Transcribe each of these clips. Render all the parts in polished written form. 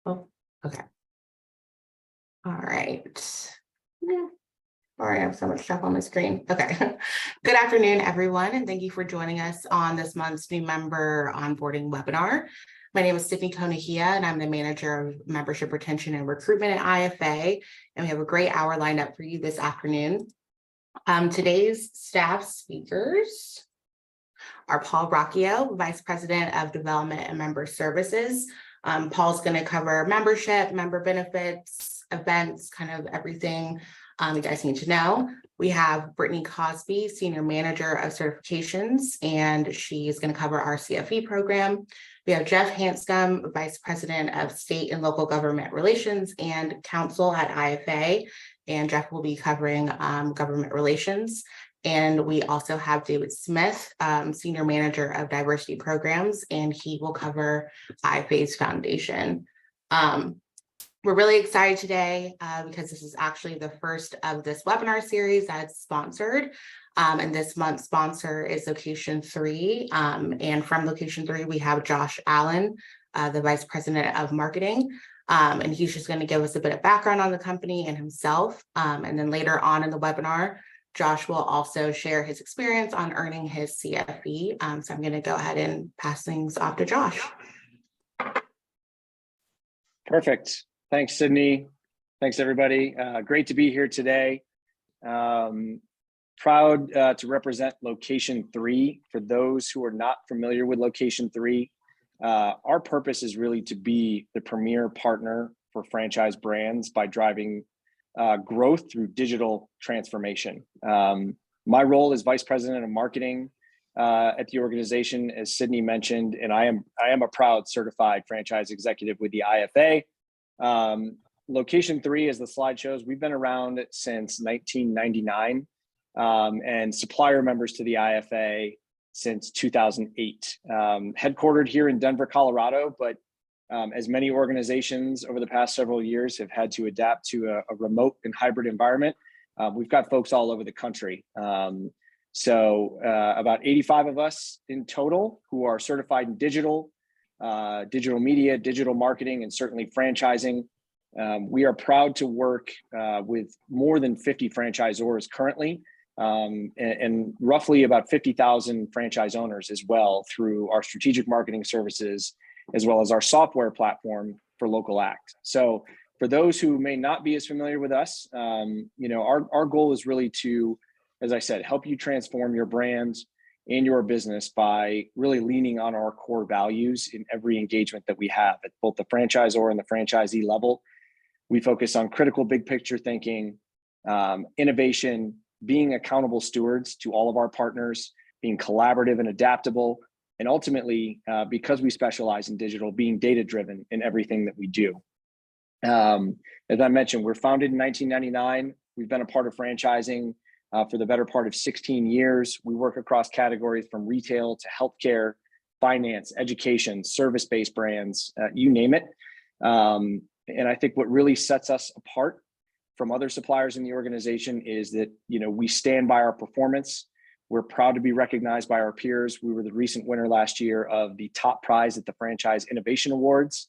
Oh, okay. All right. Sorry, I have so much stuff on my screen. Okay. Good afternoon, everyone, and thank you for joining us on this month's new member onboarding webinar. My name is Sydney Konahia, and I'm the manager of membership retention and recruitment at IFA, and we have a great hour lined up for you this afternoon. Today's staff speakers are Paul Bracchio, Vice President of Development and Member Services. Paul's going to cover membership, member benefits, events, kind of everything you guys need to know. We have Brittany Cosby, Senior Manager of Certifications, and she's going to cover our CFE program. We have Jeff Hanscom, Vice President of State and Local Government Relations and Counsel at IFA, and Jeff will be covering government relations. And we also have David Smith, Senior Manager of Diversity Programs, and he will cover IFA's foundation. We're really excited today because this is actually the first of this webinar series that's sponsored. And this month's sponsor is Location3. And from Location3, we have Josh Allen, the Vice President of Marketing. And he's just going to give us a bit of background on the company and himself. And then later on in the webinar, Josh will also share his experience on earning his CFE. So I'm going to go ahead and pass things off to Josh. Perfect. Thanks, Sydney. Thanks, everybody. Great to be here today. Proud to represent Location3. For those who are not familiar with Location3, our purpose is really to be the premier partner for franchise brands by driving growth through digital transformation. My role is Vice President of Marketing at the organization, as Sydney mentioned, and I am a proud certified franchise executive with the IFA. Location3, as the slide shows, we've been around since 1999 and supplier members to the IFA since 2008. Headquartered here in Denver, Colorado, but as many organizations over the past several years have had to adapt to a remote and hybrid environment, we've got folks all over the country. So about 85 of us in total who are certified in digital media, digital marketing, and certainly franchising. We are proud to work with more than 50 franchisors currently, and roughly about 50,000 franchise owners as well through our strategic marketing services, as well as our software platform for Local Act. So for those who may not be as familiar with us, our goal is really to, as I said, help you transform your brands and your business by really leaning on our core values in every engagement that we have at both the franchisor and the franchisee level. We focus on critical big picture thinking, innovation, being accountable stewards to all of our partners, being collaborative and adaptable, and ultimately, because we specialize in digital, being data-driven in everything that we do. As I mentioned, we're founded in 1999. We've been a part of franchising for the better part of 16 years. We work across categories from retail to healthcare, finance, education, service-based brands, you name it. And I think what really sets us apart from other suppliers in the organization is that, we stand by our performance. We're proud to be recognized by our peers. We were the recent winner last year of the top prize at the Franchise Innovation Awards.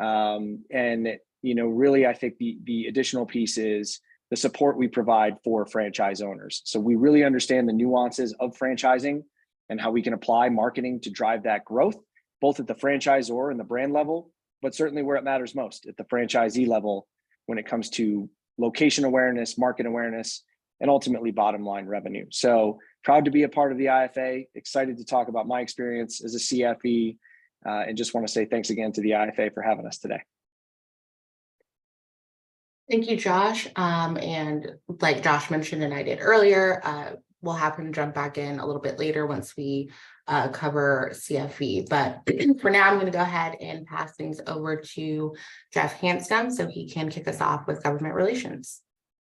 Really, I think the additional piece is the support we provide for franchise owners. So we really understand the nuances of franchising and how we can apply marketing to drive that growth, both at the franchisor and the brand level, but certainly where it matters most at the franchisee level when it comes to location awareness, market awareness, and ultimately bottom line revenue. So proud to be a part of the IFA, excited to talk about my experience as a CFE, and just want to say thanks again to the IFA for having us today. Thank you, Josh. And like Josh mentioned, and I did earlier, we'll have him jump back in a little bit later once we cover CFE. But for now, I'm going to go ahead and pass things over to Jeff Hanscom so he can kick us off with government relations.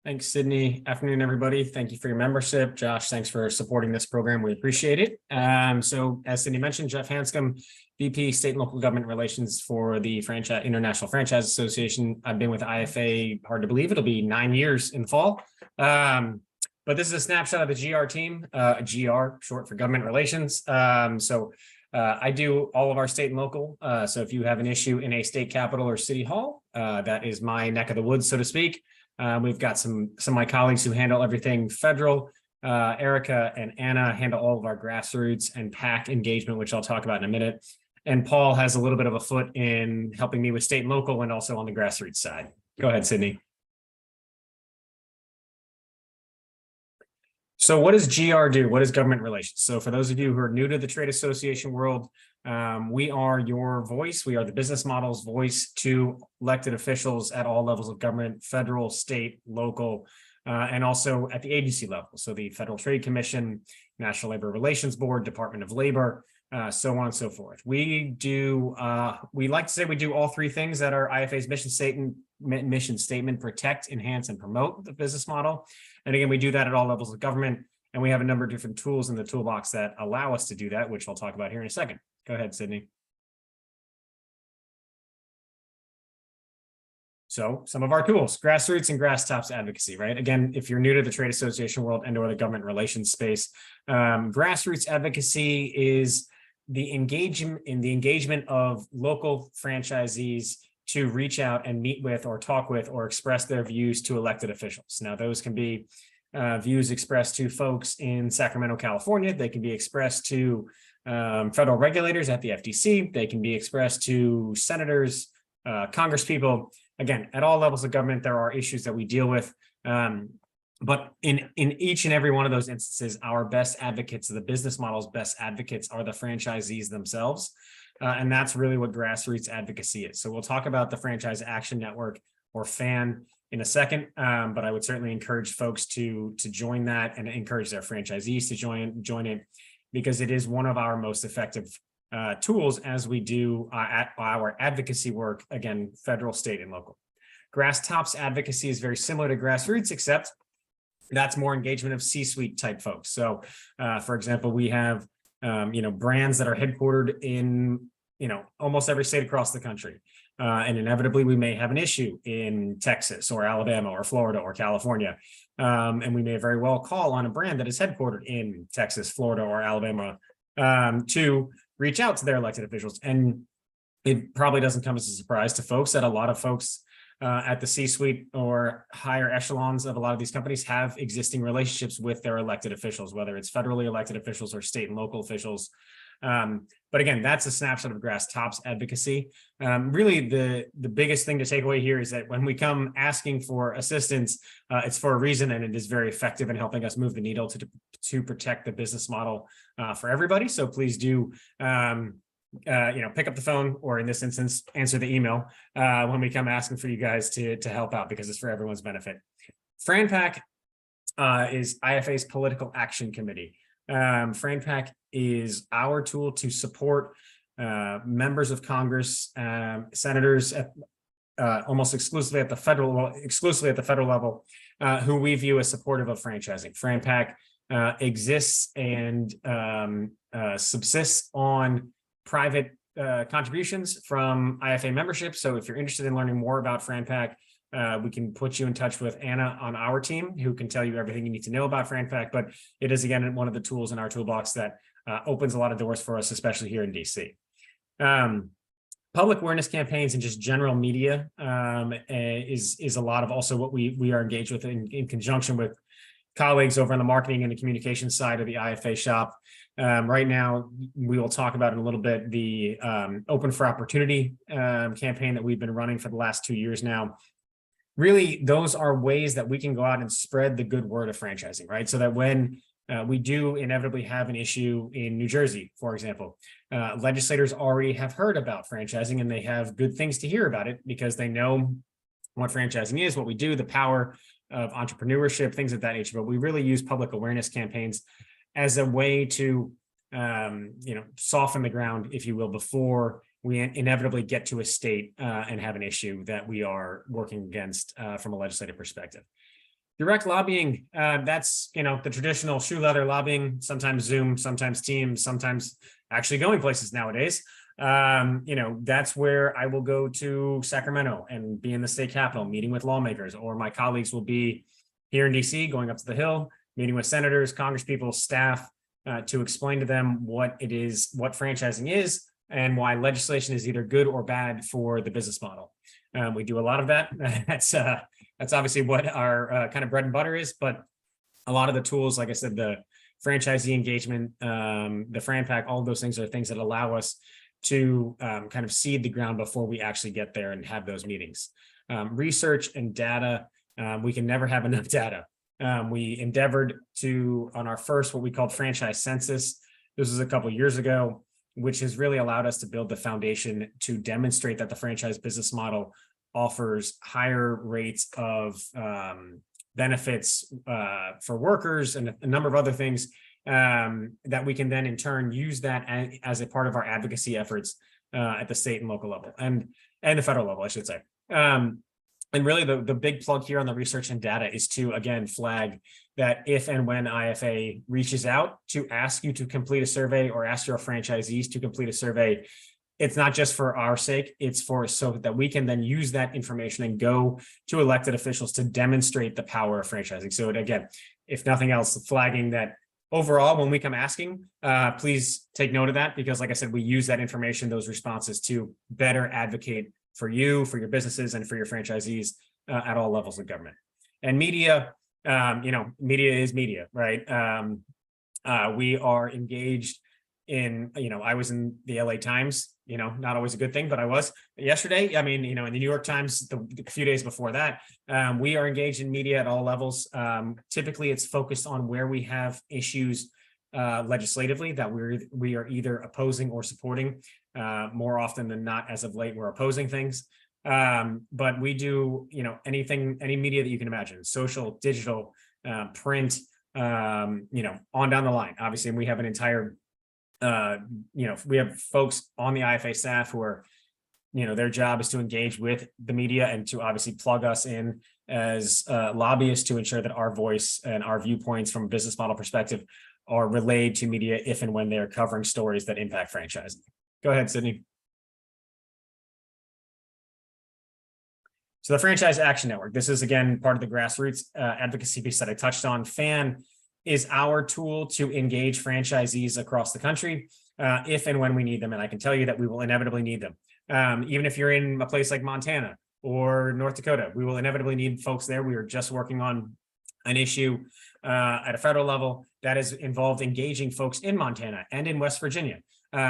Thanks, Sydney. Afternoon, everybody. Thank you for your membership. Josh, thanks for supporting this program. We appreciate it. So as Sydney mentioned, Jeff Hanscom, VP State and Local Government Relations for the International Franchise Association. I've been with IFA, hard to believe, it'll be 9 years in the fall. But this is a snapshot of the GR team, GR, short for government relations. So I do all of our state and local. So if you have an issue in a state capitol or city hall, that is my neck of the woods, so to speak. We've got some of my colleagues who handle everything federal. Erica and Anna handle all of our grassroots and PAC engagement, which I'll talk about in a minute. And Paul has a little bit of a foot in helping me with state and local and also on the grassroots side. Go ahead, Sydney. So what does GR do? What is government relations? So for those of you who are new to the trade association world, we are your voice. We are the business model's voice to elected officials at all levels of government, federal, state, local, and also at the agency level. So the Federal Trade Commission, National Labor Relations Board, Department of Labor, so on and so forth. We like to say we do all three things that are IFA's mission statement: protect, enhance, and promote the business model. And again, we do that at all levels of government, and we have a number of different tools in the toolbox that allow us to do that, which I'll talk about here in a second. Go ahead, Sydney. So some of our tools: grassroots and grass tops advocacy, right? Again, if you're new to the trade association world and or the government relations space, grassroots advocacy is the engagement of local franchisees to reach out and meet with or talk with or express their views to elected officials. Now, those can be views expressed to folks in Sacramento, California. They can be expressed to federal regulators at the FTC. They can be expressed to senators, congresspeople. Again, at all levels of government, there are issues that we deal with. But in each and every one of those instances, our best advocates, the business model's best advocates, are the franchisees themselves. And that's really what grassroots advocacy is. So we'll talk about the Franchise Action Network, or FAN, in a second, but I would certainly encourage folks to join that and encourage their franchisees to join it, because it is one of our most effective tools as we do our advocacy work, again, federal, state, and local. Grass tops advocacy is very similar to grassroots, except that's more engagement of C-suite type folks. So, for example, we have brands that are headquartered in almost every state across the country, and inevitably we may have an issue in Texas or Alabama or Florida or California, and we may very well call on a brand that is headquartered in Texas, Florida, or Alabama to reach out to their elected officials. And it probably doesn't come as a surprise to folks that a lot of folks at the C-suite or higher echelons of a lot of these companies have existing relationships with their elected officials, whether it's federally elected officials or state and local officials. But again, that's a snapshot of grass tops advocacy. Really, the biggest thing to take away here is that when we come asking for assistance, it's for a reason, and it is very effective in helping us move the needle to protect the business model for everybody. So please do pick up the phone, or in this instance, answer the email when we come asking for you guys to help out, because it's for everyone's benefit. FranPAC is IFA's Political Action Committee. FranPAC is our tool to support members of Congress, senators at almost exclusively at the federal level, who we view as supportive of franchising. FranPAC exists and subsists on private contributions from IFA membership. So if you're interested in learning more about FranPAC, we can put you in touch with Anna on our team, who can tell you everything you need to know about FranPAC. But it is, again, one of the tools in our toolbox that opens a lot of doors for us, especially here in DC. Public awareness campaigns and just general media is a lot of also what we are engaged with in conjunction with colleagues over on the marketing and the communications side of the IFA shop. Right now, we will talk about in a little bit the Open for Opportunity campaign that we've been running for the last 2 years now. Really, those are ways that we can go out and spread the good word of franchising, right? So that when we do inevitably have an issue in New Jersey, for example, legislators already have heard about franchising, and they have good things to hear about it because they know what franchising is, what we do, the power of entrepreneurship, things of that nature. But we really use public awareness campaigns as a way to, soften the ground, if you will, before we inevitably get to a state and have an issue that we are working against from a legislative perspective. Direct lobbying, that's, the traditional shoe leather lobbying, sometimes Zoom, sometimes Teams, sometimes actually going places nowadays. That's where I will go to Sacramento and be in the state capitol, meeting with lawmakers, or my colleagues will be here in DC, going up to the Hill, meeting with senators, congresspeople, staff, to explain to them what it is, what franchising is, and why legislation is either good or bad for the business model. We do a lot of that. That's obviously what our kind of bread and butter is, but a lot of the tools, like I said, the franchisee engagement, the Fran Pack, all of those things are things that allow us to kind of seed the ground before we actually get there and have those meetings. Research and data, we can never have enough data. We endeavored to, on our first, what we called franchise census, this was a couple of years ago, which has really allowed us to build the foundation to demonstrate that the franchise business model offers higher rates of benefits for workers and a number of other things that we can then in turn use that as a part of our advocacy efforts at the state and local level and the federal level, I should say. And really the big plug here on the research and data is to, again, flag that if and when IFA reaches out to ask you to complete a survey or ask your franchisees to complete a survey, it's not just for our sake, it's for so that we can then use that information and go to elected officials to demonstrate the power of franchising. So again, if nothing else, flagging that overall, when we come asking, please take note of that, because like I said, we use that information, those responses to better advocate for you, for your businesses, and for your franchisees at all levels of government. And media, media is media, right? We are engaged in, I was in the LA Times, not always a good thing, but I was yesterday. I mean, in the New York Times, the few days before that, we are engaged in media at all levels. Typically, it's focused on where we have issues legislatively that we are either opposing or supporting. More often than not, as of late, we're opposing things. But we do, any media that you can imagine, social, digital, print, on down the line. Obviously, and we have an entire we have folks on the IFA staff who are, their job is to engage with the media and to obviously plug us in as lobbyists to ensure that our voice and our viewpoints from a business model perspective are relayed to media if and when they're covering stories that impact franchising. Go ahead, Sydney. So the Franchise Action Network, this is again part of the grassroots advocacy piece that I touched on. FAN is our tool to engage franchisees across the country if and when we need them. And I can tell you that we will inevitably need them. Even if you're in a place like Montana or North Dakota, we will inevitably need folks there. We are just working on an issue at a federal level that is involved engaging folks in Montana and in West Virginia.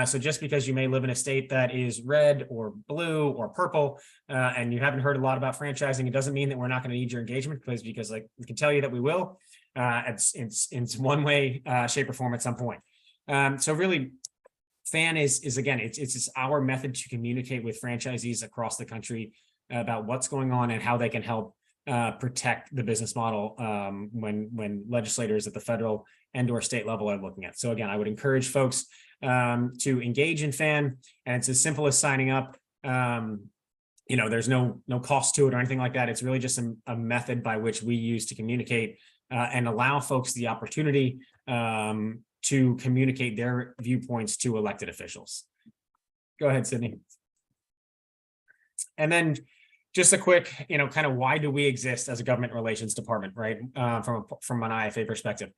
So just because you may live in a state that is red or blue or purple and you haven't heard a lot about franchising, it doesn't mean that we're not going to need your engagement, because like we can tell you that we will. It's one way, shape, or form at some point. So really, FAN is again, it's our method to communicate with franchisees across the country about what's going on and how they can help protect the business model when legislators at the federal and/or state level are looking at. So again, I would encourage folks to engage in FAN, and it's as simple as signing up. There's no cost to it or anything like that. It's really just a method by which we use to communicate and allow folks the opportunity to communicate their viewpoints to elected officials. Go ahead, Sydney. And then just a quick, kind of why do we exist as a government relations department, right? From an IFA perspective.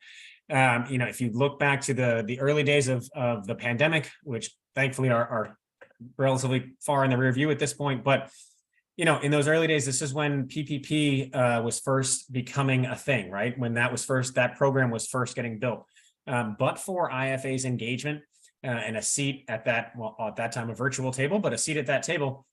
If you look back to the early days of the pandemic, which thankfully are relatively far in the rear view at this point, but in those early days, this is when PPP was first becoming a thing, right? When that program was first getting built. But for IFA's engagement and a seat at that time, a virtual table, but a seat at that table,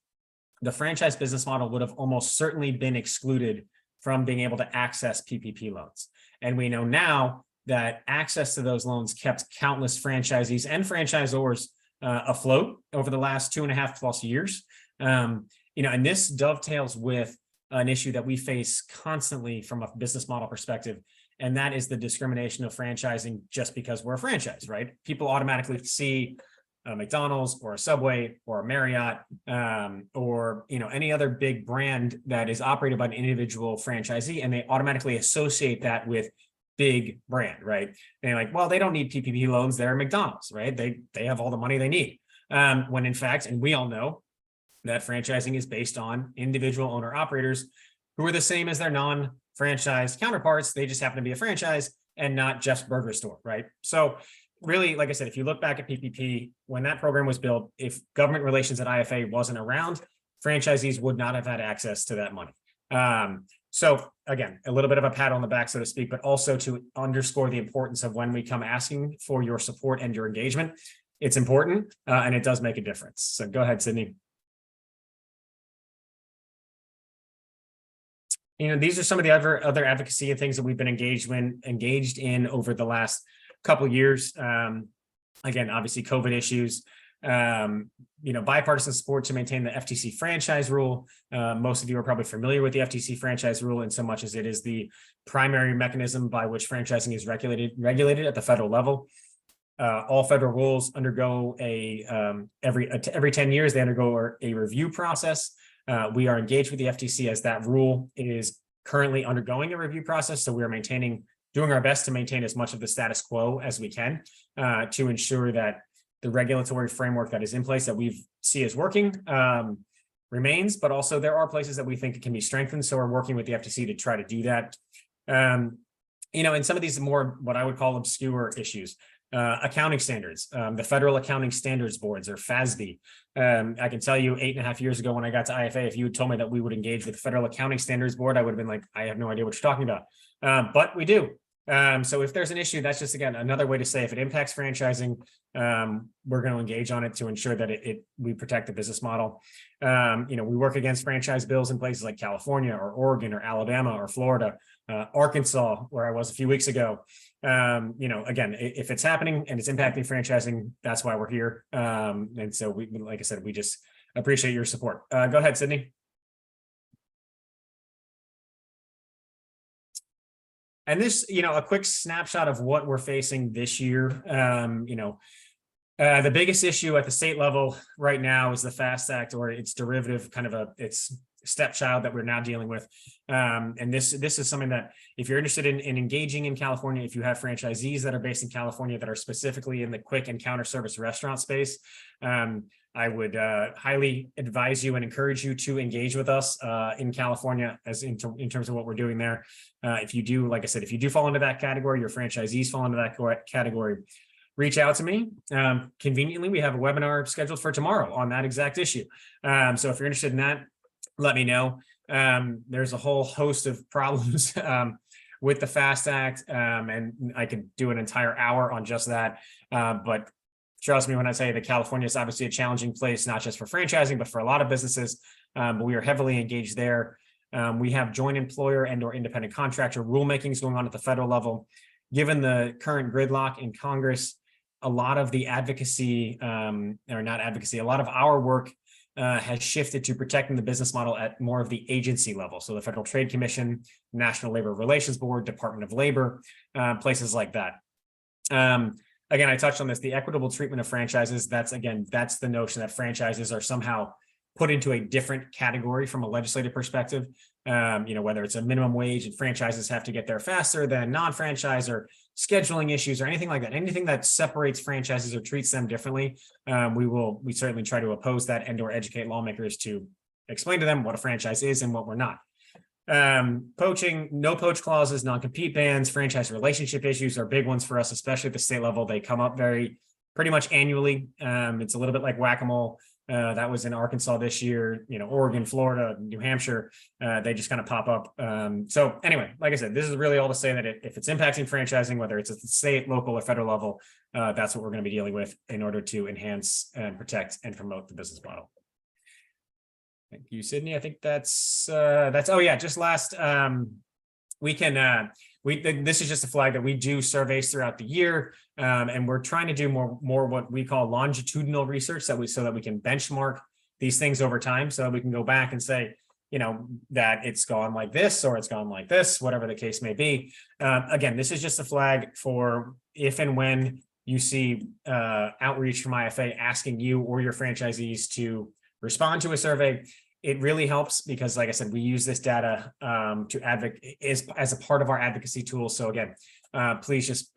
the franchise business model would have almost certainly been excluded from being able to access PPP loans. And we know now that access to those loans kept countless franchisees and franchisors afloat over the last 2.5+ years. And this dovetails with an issue that we face constantly from a business model perspective, and that is the discrimination of franchising just because we're a franchise, right? People automatically see a McDonald's or a Subway or a Marriott or any other big brand that is operated by an individual franchisee, and they automatically associate that with big brand, right? They're like, well, they don't need PPP loans. They're McDonald's, right? They have all the money they need. When in fact, and we all know that franchising is based on individual owner operators who are the same as their non-franchise counterparts. They just happen to be a franchise and not Jeff's Burger Store, right? So really, like I said, if you look back at PPP, when that program was built, if government relations at IFA wasn't around, franchisees would not have had access to that money. So again, a little bit of a pat on the back, so to speak, but also to underscore the importance of when we come asking for your support and your engagement. It's important, and it does make a difference. So go ahead, Sydney. These are some of the other advocacy and things that we've been engaged in over the last couple of years. Again, obviously COVID issues, bipartisan support to maintain the FTC franchise rule. Most of you are probably familiar with the FTC franchise rule in so much as it is the primary mechanism by which franchising is regulated at the federal level. All federal rules undergo every 10 years, they undergo a review process. We are engaged with the FTC as that rule is currently undergoing a review process. So we are doing our best to maintain as much of the status quo as we can to ensure that the regulatory framework that is in place that we see as working remains, but also there are places that we think it can be strengthened. So we're working with the FTC to try to do that. In some of these more what I would call obscure issues, accounting standards, the Federal Accounting Standards Boards or FASB. I can tell you 8.5 years ago when I got to IFA, if you had told me that we would engage with the Federal Accounting Standards Board, I would have been like, I have no idea what you're talking about. But we do. So if there's an issue, that's just, again, another way to say if it impacts franchising, we're going to engage on it to ensure that we protect the business model. We work against franchise bills in places like California or Oregon or Alabama or Florida, Arkansas, where I was a few weeks ago. Again, if it's happening and it's impacting franchising, that's why we're here. And so like I said, we just appreciate your support. Go ahead, Sydney. And this, a quick snapshot of what we're facing this year. The biggest issue at the state level right now is the FAST Act or its derivative, its stepchild that we're now dealing with. And this is something that if you're interested in engaging in California, if you have franchisees that are based in California that are specifically in the quick and counter service restaurant space, I would highly advise you and encourage you to engage with us in California in terms of what we're doing there. If you do, like I said, if you do fall into that category, your franchisees fall into that category, reach out to me. Conveniently, we have a webinar scheduled for tomorrow on that exact issue. So if you're interested in that, let me know. There's a whole host of problems with the FAST Act, and I could do an entire hour on just that. But trust me when I say that California is obviously a challenging place, not just for franchising, but for a lot of businesses. But we are heavily engaged there. We have joint employer and or independent contractor rulemakings going on at the federal level. Given the current gridlock in Congress, a lot of the advocacy, or not advocacy, a lot of our work has shifted to protecting the business model at more of the agency level. So the Federal Trade Commission, National Labor Relations Board, Department of Labor, places like that. Again, I touched on this, the equitable treatment of franchises. That's the notion that franchises are somehow put into a different category from a legislative perspective. Whether it's a minimum wage and franchises have to get there faster than non-franchise or scheduling issues or anything like that, anything that separates franchises or treats them differently. We certainly try to oppose that and or educate lawmakers to explain to them what a franchise is and what we're not. Poaching, no poach clauses, non-compete bans, franchise relationship issues are big ones for us, especially at the state level. They come up pretty much annually. It's a little bit like whack-a-mole. That was in Arkansas this year, Oregon, Florida, New Hampshire, they just kind of pop up. So anyway, like I said, this is really all to say that if it's impacting franchising, whether it's at the state, local, or federal level, that's what we're going to be dealing with in order to enhance and protect and promote the business model. Thank you, Sydney. I think that's, oh yeah, just last, this is just a flag that we do surveys throughout the year, and we're trying to do more what we call longitudinal research so that we can benchmark these things over time, so that we can go back and say, that it's gone like this or it's gone like this, whatever the case may be. Again, this is just a flag for if and when you see outreach from IFA asking you or your franchisees to respond to a survey. It really helps because, like I said, we use this data to advocate as a part of our advocacy tool. So again, please just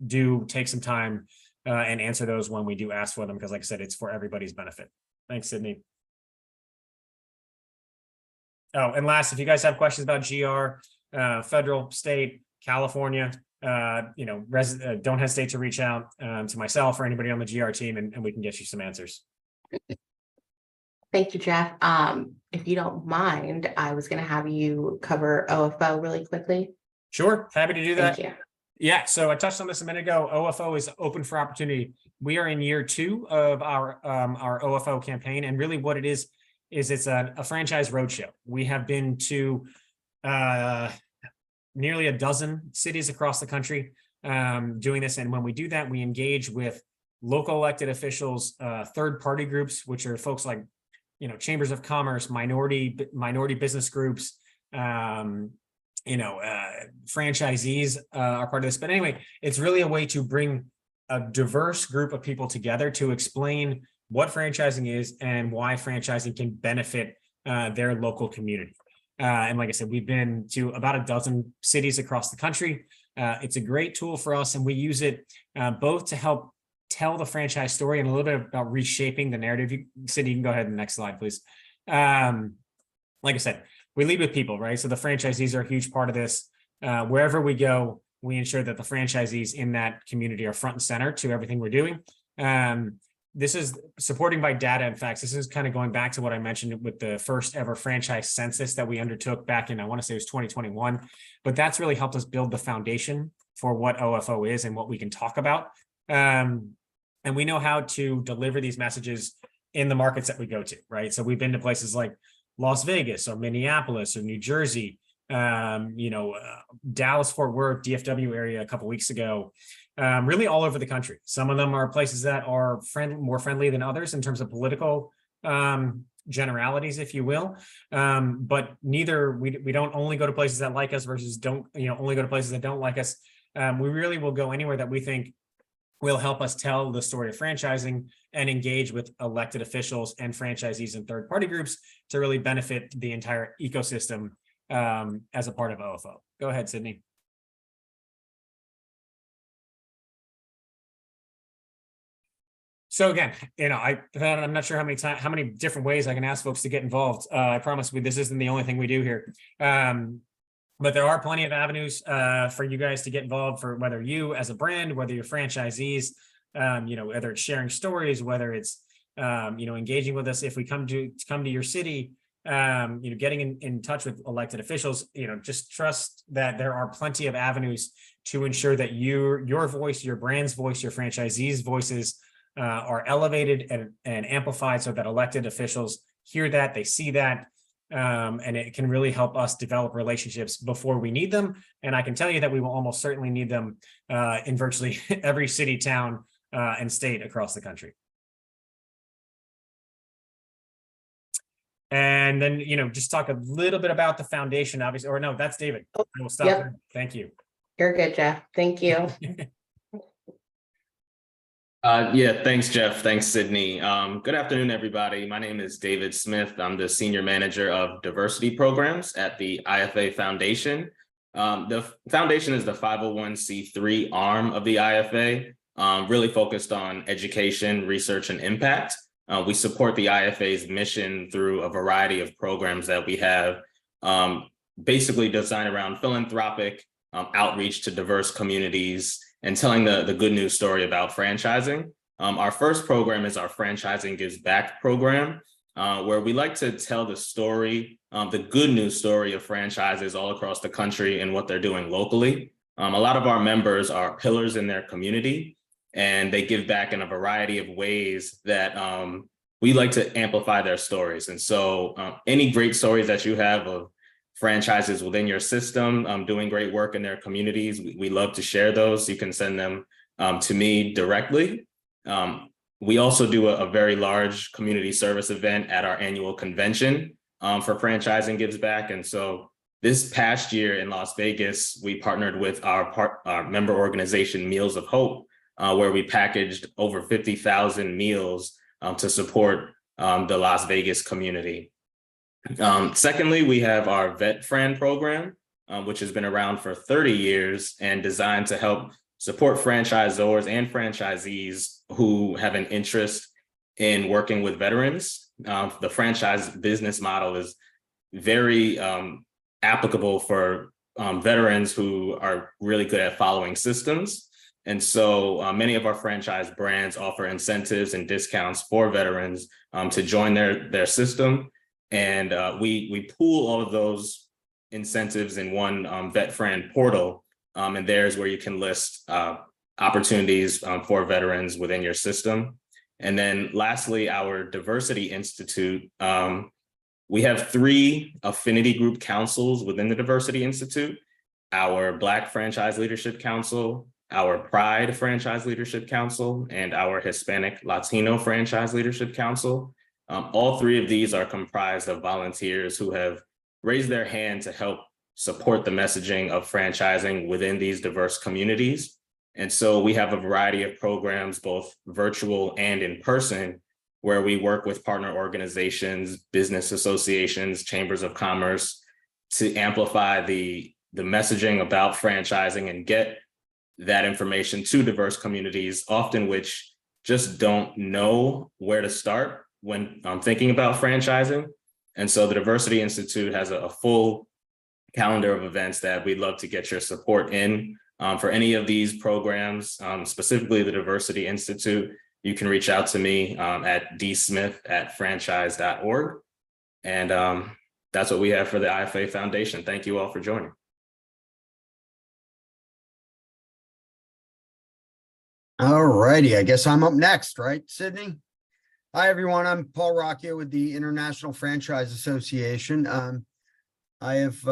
do take some time and answer those when we do ask for them, because like I said, it's for everybody's benefit. Thanks, Sydney. Oh, and last, if you guys have questions about GR, federal, state, California, don't hesitate to reach out to myself or anybody on the GR team, and we can get you some answers. Thank you, Jeff. If you don't mind, I was going to have you cover OFO really quickly. Sure, happy to do that. Thank you. Yeah, so I touched on this a minute ago. OFO is open for opportunity. We are in year 2 of our OFO campaign, and really what it is it's a franchise roadshow. We have been to nearly a dozen cities across the country doing this, and when we do that, we engage with local elected officials, third-party groups, which are folks like chambers of commerce, minority business groups, franchisees are part of this. But anyway, it's really a way to bring a diverse group of people together to explain what franchising is and why franchising can benefit their local community. And like I said, we've been to about a dozen cities across the country. It's a great tool for us, and we use it both to help tell the franchise story and a little bit about reshaping the narrative. Cindy, you can go ahead and next slide, please. Like I said, we lead with people, right? So the franchisees are a huge part of this. Wherever we go, we ensure that the franchisees in that community are front and center to everything we're doing. This is supporting by data and facts. This is kind of going back to what I mentioned with the first ever franchise census that we undertook back in, I want to say it was 2021, but that's really helped us build the foundation for what OFO is and what we can talk about. And we know how to deliver these messages in the markets that we go to, right? So we've been to places like Las Vegas or Minneapolis or New Jersey, Dallas, Fort Worth, DFW area a couple of weeks ago, really all over the country. Some of them are places that are more friendly than others in terms of political generalities, if you will. But we don't only go to places that like us versus don't, only go to places that don't like us. We really will go anywhere that we think will help us tell the story of franchising and engage with elected officials and franchisees and third-party groups to really benefit the entire ecosystem as a part of OFO. Go ahead, Sydney. So again, I'm not sure how many different ways I can ask folks to get involved. I promise this isn't the only thing we do here. But there are plenty of avenues for you guys to get involved, for whether you as a brand, whether you're franchisees, whether it's sharing stories, whether it's engaging with us if we come to your city, getting in touch with elected officials. Just trust that there are plenty of avenues to ensure that your voice, your brand's voice, your franchisees' voices are elevated and amplified, so that elected officials hear that, they see that. And it can really help us develop relationships before we need them. And I can tell you that we will almost certainly need them in virtually every city, town, and state across the country. And then, just talk a little bit about the foundation, obviously, or no, that's David. I will stop there. Thank you. You're good, Jeff. Thank you. Yeah, thanks, Jeff. Thanks, Sydney. Good afternoon, everybody. My name is David Smith. I'm the Senior Manager of Diversity Programs at the IFA Foundation. The foundation is the 501c3 arm of the IFA, really focused on education, research, and impact. We support the IFA's mission through a variety of programs that we have, basically designed around philanthropic outreach to diverse communities and telling the good news story about franchising. Our first program is our Franchising Gives Back program, where we like to tell the story, the good news story of franchises all across the country and what they're doing locally. A lot of our members are pillars in their community, and they give back in a variety of ways that we like to amplify their stories. And so any great stories that you have of franchises within your system doing great work in their communities, we love to share those. You can send them to me directly. We also do a very large community service event at our annual convention for Franchising Gives Back. And so this past year in Las Vegas, we partnered with our member organization, Meals of Hope, where we packaged over 50,000 meals to support the Las Vegas community. Secondly, we have our Vet Friend program, which has been around for 30 years and designed to help support franchisors and franchisees who have an interest in working with veterans. The franchise business model is very applicable for veterans who are really good at following systems. And so many of our franchise brands offer incentives and discounts for veterans to join their system. And we pool all of those incentives in one vet friend portal. And there's where you can list opportunities for veterans within your system. And then lastly, our Diversity Institute. We have 3 affinity group councils within the Diversity Institute: our Black Franchise Leadership Council, our Pride Franchise Leadership Council, and our Hispanic Latino Franchise Leadership Council. All 3 of these are comprised of volunteers who have raised their hand to help support the messaging of franchising within these diverse communities. And so we have a variety of programs, both virtual and in person, where we work with partner organizations, business associations, chambers of commerce to amplify the messaging about franchising and get that information to diverse communities, often which just don't know where to start when thinking about franchising. And so the Diversity Institute has a full calendar of events that we'd love to get your support in. For any of these programs, specifically the Diversity Institute, you can reach out to me at dsmith@franchise.org. And that's what we have for the IFA Foundation. Thank you all for joining. All righty, I guess I'm up next, right, Sydney? Hi, everyone. I'm Paul Rocchio with the International Franchise Association. I have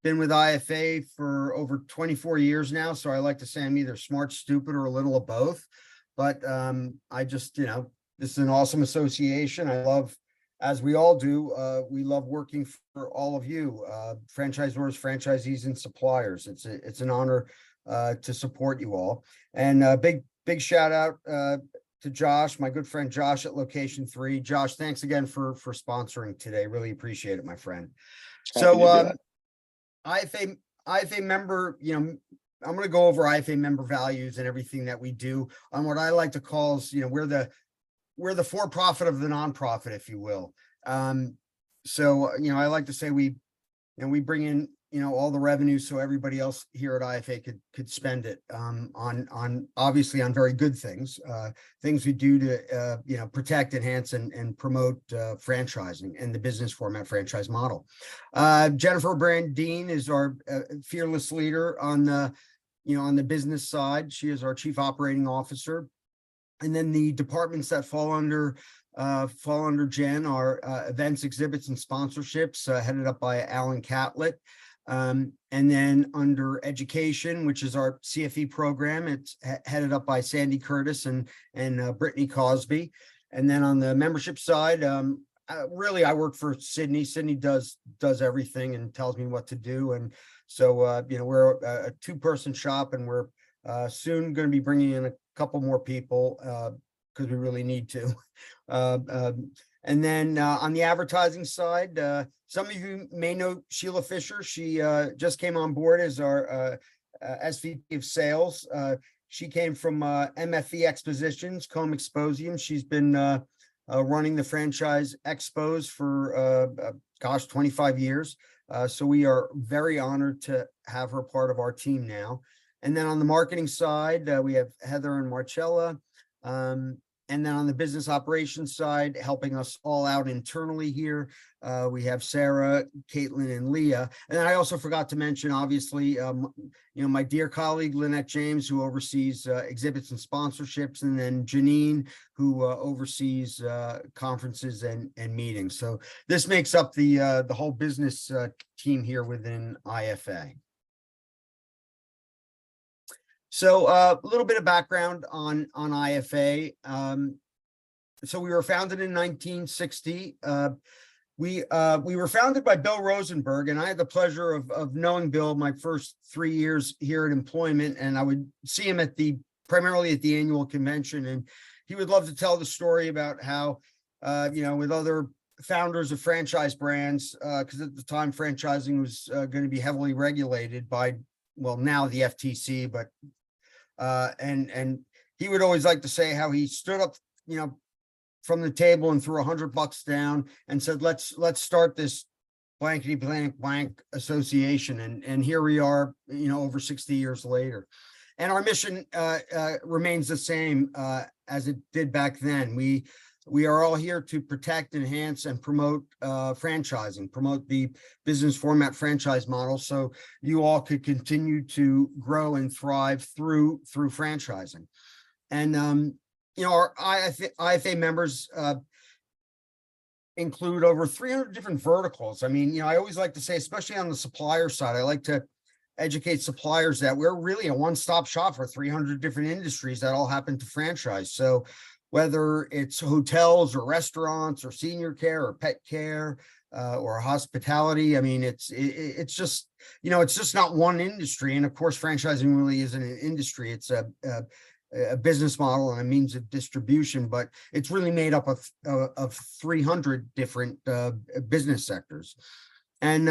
been with IFA for over 24 years now, so I like to say I'm either smart, stupid, or a little of both. But I just, this is an awesome association. I love, as we all do, we love working for all of you, franchisors, franchisees, and suppliers. It's an honor to support you all. And big shout out to Josh, my good friend Josh at Location3. Josh, thanks again for sponsoring today. Really appreciate it, my friend. So IFA member, I'm going to go over IFA member values and everything that we do on what I like to call is, we're the for-profit of the nonprofit, if you will. So, I like to say we bring in, all the revenue so everybody else here at IFA could spend it on obviously on very good things, things we do to, protect, enhance, and promote franchising and the business format franchise model. Jennifer Brandine is our fearless leader on the, on the business side. She is our chief operating officer. And then the departments that fall under Jen are events, exhibits, and sponsorships, headed up by Alan Catlett. And then under education, which is our CFE program, it's headed up by Sandy Curtis and Brittany Cosby. And then on the membership side, really I work for Sydney. Sydney does everything and tells me what to do. And so, we're a 2-person shop, and we're soon going to be bringing in a couple more people because we really need to. And then on the advertising side, some of you may know Sheila Fisher. She just came on board as our SVP of sales. She came from MFE Expositions, Com Exposium. She's been running the franchise expos for, 25 years. So we are very honored to have her part of our team now. And then on the marketing side, we have Heather and Marcella. And then on the business operations side, helping us all out internally here, we have Sarah, Caitlin, and Leah. And then I also forgot to mention, obviously, my dear colleague, Lynette James, who oversees exhibits and sponsorships, and then Janine, who oversees conferences and meetings. So this makes up the whole business team here within IFA. So a little bit of background on IFA. So we were founded in 1960. We were founded by Bill Rosenberg, and I had the pleasure of knowing Bill my first 3 years here at employment, and I would see him primarily at the annual convention, and he would love to tell the story about how, with other founders of franchise brands, because at the time franchising was going to be heavily regulated by, well, now the FTC, but and he would always like to say how he stood up, from the table and threw $100 down and said, let's start this blankety blank blank association. And here we are, over 60 years later. And our mission remains the same as it did back then. We are all here to protect, enhance, and promote franchising, promote the business format franchise model, so you all could continue to grow and thrive through franchising. And our IFA members include over 300 different verticals. I mean, I always like to say, especially on the supplier side, I like to educate suppliers that we're really a one-stop shop for 300 different industries that all happen to franchise. So whether it's hotels or restaurants or senior care or pet care or hospitality, I mean, it's just, it's just not one industry. And of course, franchising really isn't an industry. It's a business model and a means of distribution, but it's really made up of 300 different business sectors. And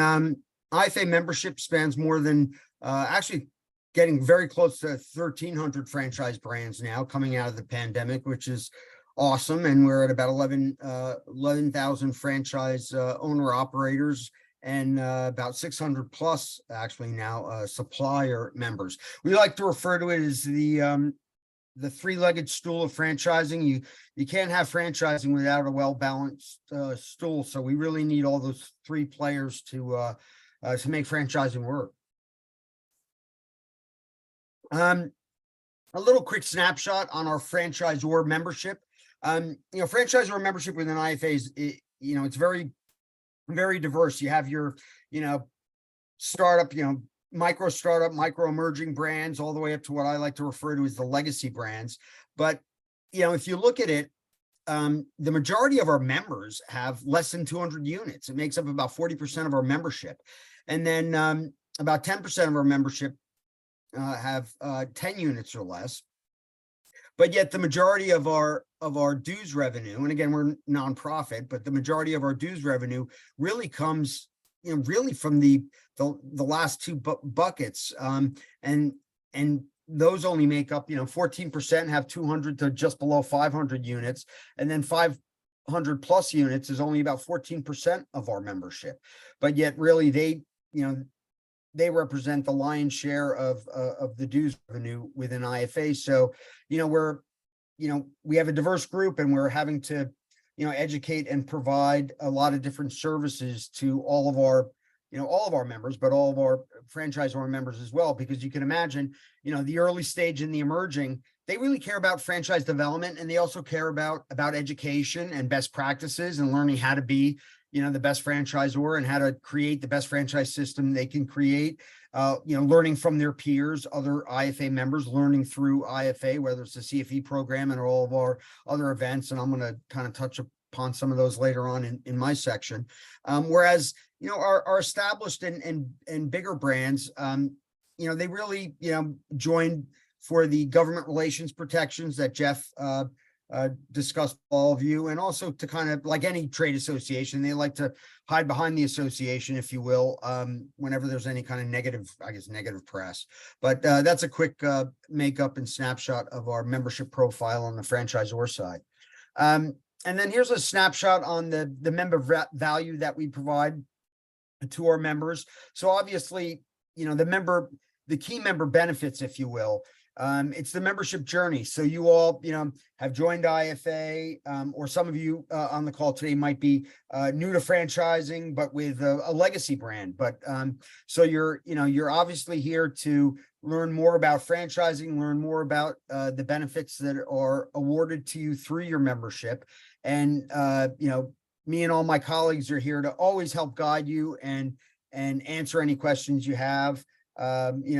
IFA membership spans more than actually getting very close to 1,300 franchise brands now coming out of the pandemic, which is awesome. And we're at about 11,000 franchise owner operators and about 600 plus actually now supplier members. We like to refer to it as the three-legged stool of franchising. You can't have franchising without a well-balanced stool. So we really need all those three players to make franchising work. A little quick snapshot on our franchisor membership. Franchisor membership within IFAs, it's very, very diverse. You have your, startup, micro startup, micro emerging brands, all the way up to what I like to refer to as the legacy brands. But, if you look at it, the majority of our members have less than 200 units. It makes up about 40% of our membership. And then about 10% of our membership have 10 units or less. But yet the majority of our dues revenue, and again, we're nonprofit, but the majority of our dues revenue really comes, really from the last two buckets. And those only make up, 14% have 200 to just below 500 units. And then 500 plus units is only about 14% of our membership. But yet really they represent the lion's share of the dues revenue within IFA. So, we have a diverse group, and we're having to, educate and provide a lot of different services to all of our members, but all of our franchisor members as well, because you can imagine, the early stage and the emerging, they really care about franchise development, and they also care about education and best practices and learning how to be, the best franchisor and how to create the best franchise system they can create, learning from their peers, other IFA members, learning through IFA, whether it's the CFE program and all of our other events. And I'm going to kind of touch upon some of those later on in my section. Whereas, our established and bigger brands, they really, join for the government relations protections that Jeff discussed with all of you, and also to kind of, like any trade association, they like to hide behind the association, if you will, whenever there's any kind of negative press. But that's a quick makeup and snapshot of our membership profile on the franchisor side. And then here's a snapshot on the member value that we provide to our members. So obviously, the key member benefits, if you will. It's the membership journey. So you all, have joined IFA, or some of you on the call today might be new to franchising, but with a legacy brand. But so you're obviously here to learn more about franchising, learn more about the benefits that are awarded to you through your membership. And, me and all my colleagues are here to always help guide you and answer any questions you have.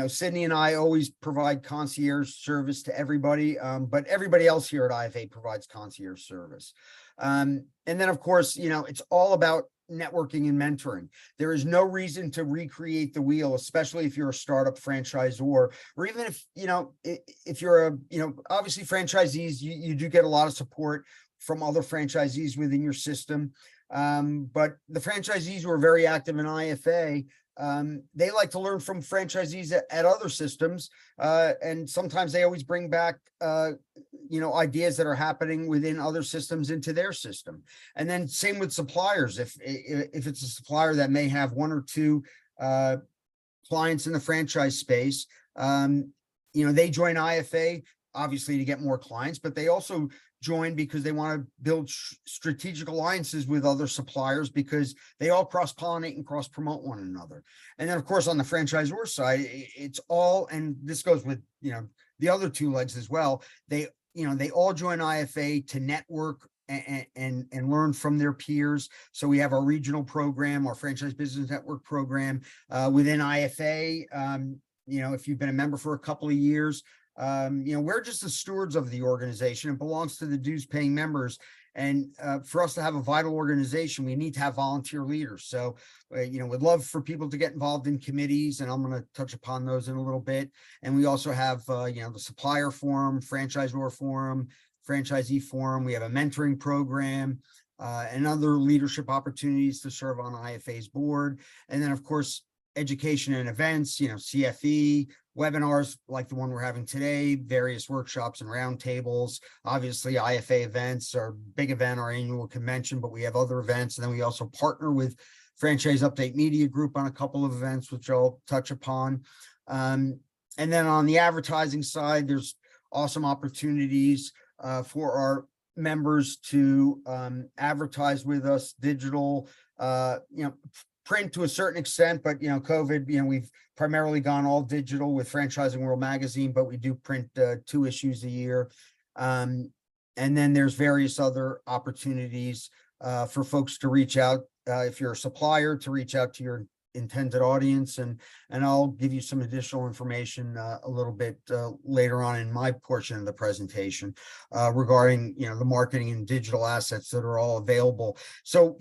Sydney and I always provide concierge service to everybody, but everybody else here at IFA provides concierge service. And then, of course, it's all about networking and mentoring. There is no reason to recreate the wheel, especially if you're a startup franchisor, or even if you're obviously franchisees, you do get a lot of support from other franchisees within your system. But the franchisees who are very active in IFA, they like to learn from franchisees at other systems. And sometimes they always bring back, ideas that are happening within other systems into their system. And then same with suppliers. If it's a supplier that may have one or two clients in the franchise space, they join IFA obviously to get more clients, but they also join because they want to build strategic alliances with other suppliers because they all cross-pollinate and cross-promote one another. And then of course on the franchisor side, it's all, and this goes with the other two legs as well. They all join IFA to network and learn from their peers. So we have our regional program, our franchise business network program within IFA. If you've been a member for a couple of years, we're just the stewards of the organization. It belongs to the dues paying members. And for us to have a vital organization, we need to have volunteer leaders. So, we'd love for people to get involved in committees, and I'm going to touch upon those in a little bit. And we also have, the supplier forum, franchisor forum, franchisee forum. We have a mentoring program and other leadership opportunities to serve on IFA's board. And then, of course, education and events, CFE, webinars like the one we're having today, various workshops and roundtables. Obviously, IFA events, our big event, our annual convention, but we have other events. And then we also partner with Franchise Update Media Group on a couple of events, which I'll touch upon. And then on the advertising side, there's awesome opportunities for our members to advertise with us, digital, print to a certain extent, but COVID, we've primarily gone all digital with Franchising World Magazine, but we do print 2 issues a year. And then there's various other opportunities for folks to reach out if you're a supplier, to reach out to your intended audience, and I'll give you some additional information a little bit later on in my portion of the presentation regarding the marketing and digital assets that are all available. So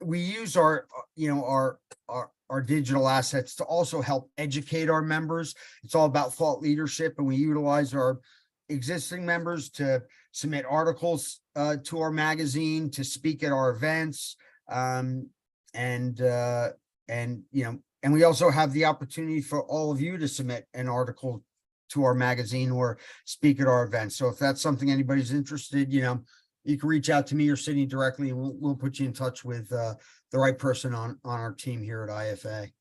we use our digital assets to also help educate our members. It's all about thought leadership, and we utilize our existing members to submit articles to our magazine, to speak at our events, and we also have the opportunity for all of you to submit an article to our magazine or speak at our events. So if that's something anybody's interested, you can reach out to me or Sydney directly, and we'll put you in touch with the right person on our team here at IFA.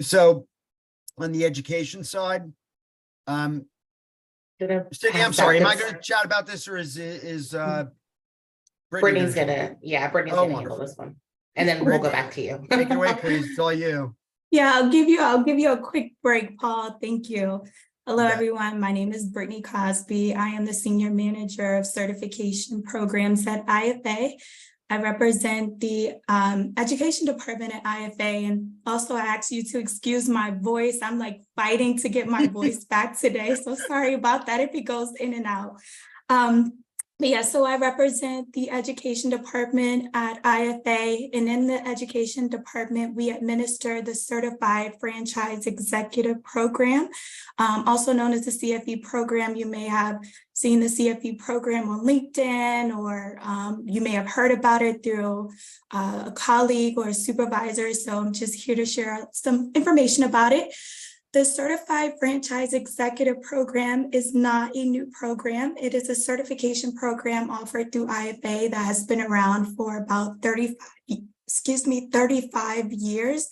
So on the education side, Sydney, I'm sorry, am I going to chat about this, or is Brittany's gonna handle wonderful. this one, and then we'll go back to you. Take it away, please. It's all you. Yeah, I'll give you a quick break, Paul. Thank you. Hello, Yeah. everyone. My name is Brittany Cosby. I am the Senior Manager of Certification Programs at IFA. I represent the Education Department at IFA, and also I ask you to excuse my voice. I'm like fighting to get my voice back today, so sorry about that if it goes in and out. But yeah, so I represent the Education Department at IFA, and in the Education Department, we administer the Certified Franchise Executive Program, also known as the CFE program. You may have seen the CFE program on LinkedIn, or you may have heard about it through a colleague or a supervisor. So I'm just here to share some information about it. The Certified Franchise Executive Program is not a new program. It is a certification program offered through IFA that has been around for about 35 years.